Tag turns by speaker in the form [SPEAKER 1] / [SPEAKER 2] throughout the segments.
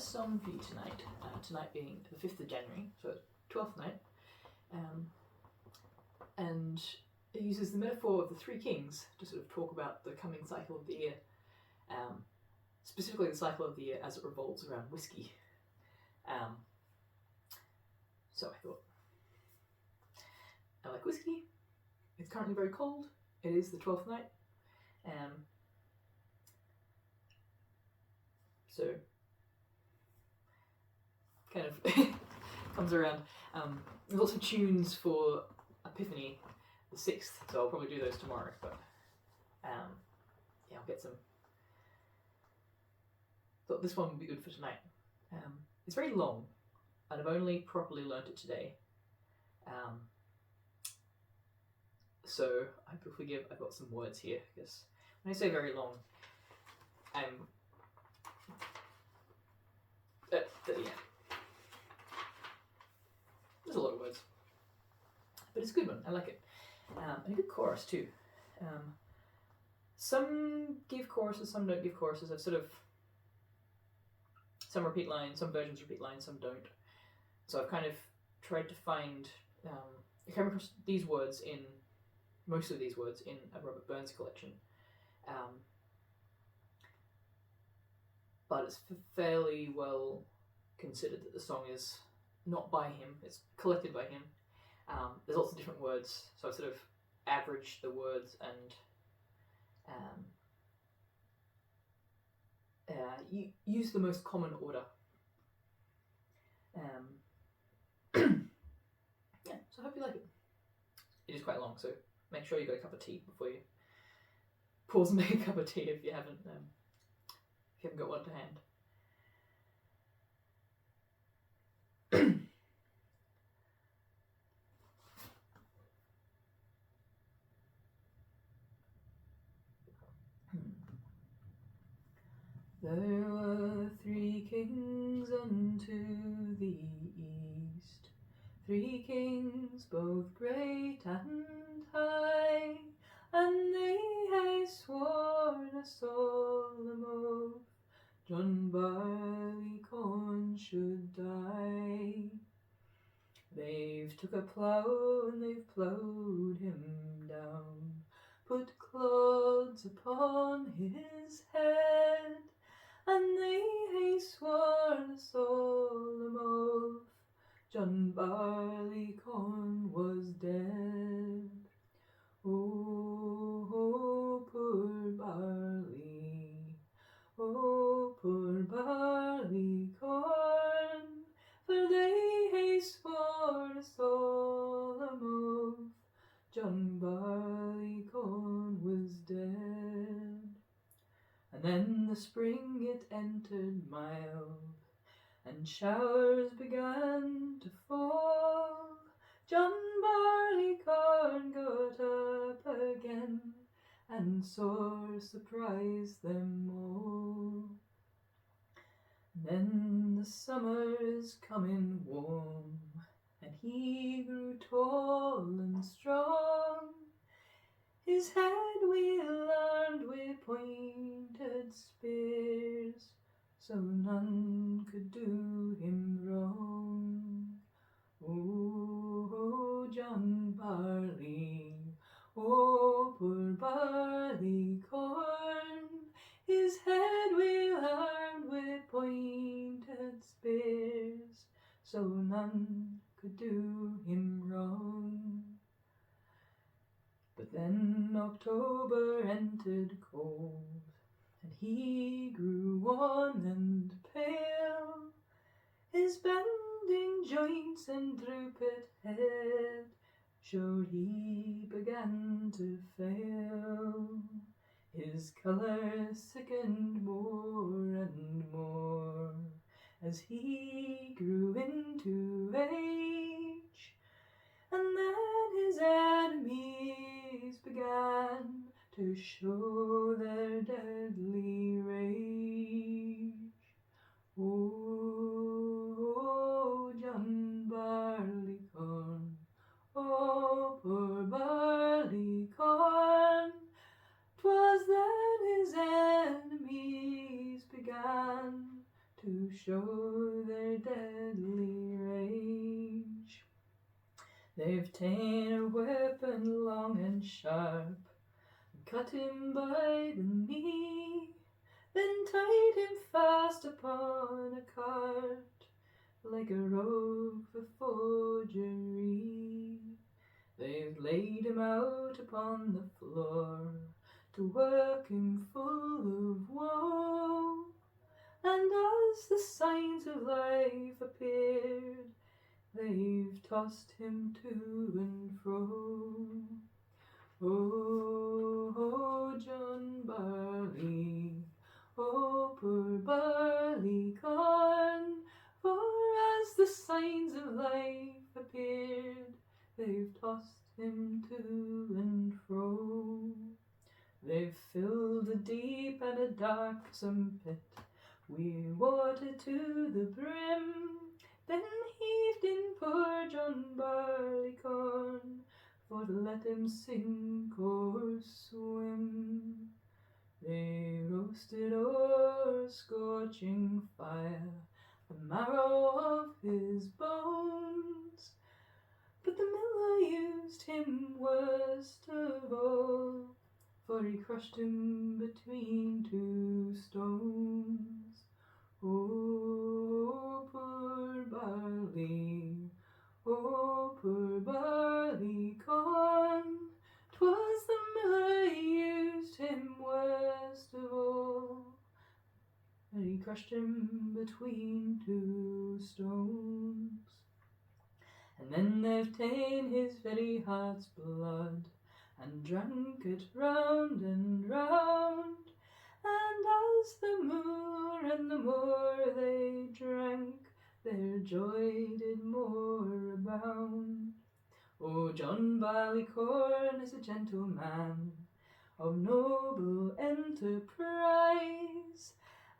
[SPEAKER 1] first song for you tonight, tonight being the 5th of January, so it's Twelfth Night, and it uses the metaphor of the three kings to sort of talk about the coming cycle of the year, specifically the cycle of the year as it revolves around whiskey. So I thought, I like whiskey, it's currently very cold, it is the 12th night, so kind of comes around. There's also tunes for Epiphany, the 6th, so I'll probably do those tomorrow, but yeah, I'll get some. Thought this one would be good for tonight. It's very long, and I've only properly learnt it today. So I hope you'll forgive, I've got some words here, because when I say very long, yeah. There's a lot of words. But it's a good one, I like it. And a good chorus too. Some give choruses, some don't give choruses. I've sort of, some repeat lines, some versions repeat lines, some don't. So I've kind of tried to find, I came across these words in, mostly these words in a Robert Burns collection. But it's fairly well considered that the song is not by him, it's collected by him. There's lots of different words, so I've sort of averaged the words and use the most common order. Yeah, so I hope you like it. It is quite long, so make sure you got a cup of tea before you pause and make a cup of tea if you haven't got one to hand. There were 3 kings unto the east, 3 kings both great and high, and they hae sworn a solemn oath, John Barleycorn should die. They've took a plough and they've ploughed him down, put clods upon his head, and they hae sworn a solemn oath, John Barleycorn was dead. Oh, poor Barley, oh, poor Barleycorn, for they hae sworn a solemn oath, John Barleycorn was dead. And then the spring it entered mild, and showers began to fall. John Barleycorn got up again, and sore surprised them all. Then the summer's coming warm, and he grew tall and strong. His head we armed with pointed spears, so none could do him wrong. Oh, John Barley, oh, poor Barleycorn, his head we armed with pointed spears, so none could do him wrong. But then October entered cold, and he grew wan and pale. His bending joints and drooped head showed he began to fail. His colour sickened more and more as he grew into age, and then his enemies began to show their deadly rage. Oh, John Barleycorn, oh, poor Barleycorn, 'twas then his enemies began to show their deadly rage. They've ta'en a weapon long and sharp, cut him by the knee, then tied him fast upon a cart, like a rogue for forgery. They've laid him out upon the floor, to work him full of woe, and as the signs of life appeared, they've tossed him to and fro. Oh, John Barley, oh, poor Barleycorn, for as the signs of life appeared, they've tossed him to and fro. They've filled a deep and a darksome pit, we water to the brim, then heaved in poor John Barleycorn, for to let him sink or swim. They roasted o'er a scorching fire the marrow of his bones, but the miller used him worst of all, for he crushed him between two stones. Oh, poor Barley, oh, poor Barleycorn, 'twas the miller used him worst of all, and he crushed him between two stones. And then they've ta'en his very heart's blood, and drank it round and round, and as the more and the more they drank, their joy did more abound. Oh, John Barleycorn is a gentleman of noble enterprise,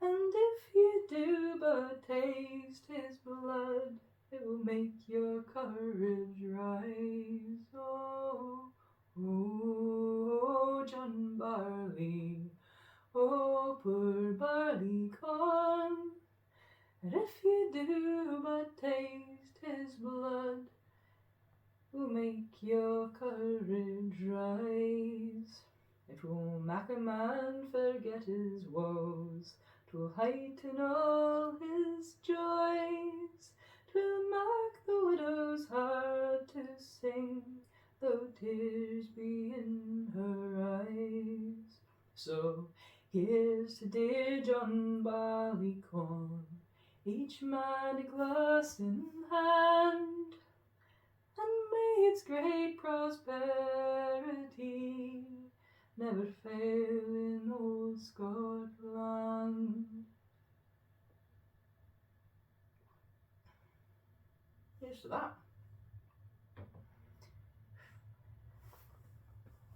[SPEAKER 1] and if you do but taste his blood, it will make your courage rise. Oh, oh, John Barley, oh, poor Barleycorn, and if you do but taste his blood, it will make your courage rise. It will make a man forget his woes, 'twill heighten all his joys, 'twill make the widow's heart to sing, though tears be in her eyes. So here's to dear John Barleycorn, each man a glass in hand, and may its great prosperity never fail in old Scotland. Here's to that.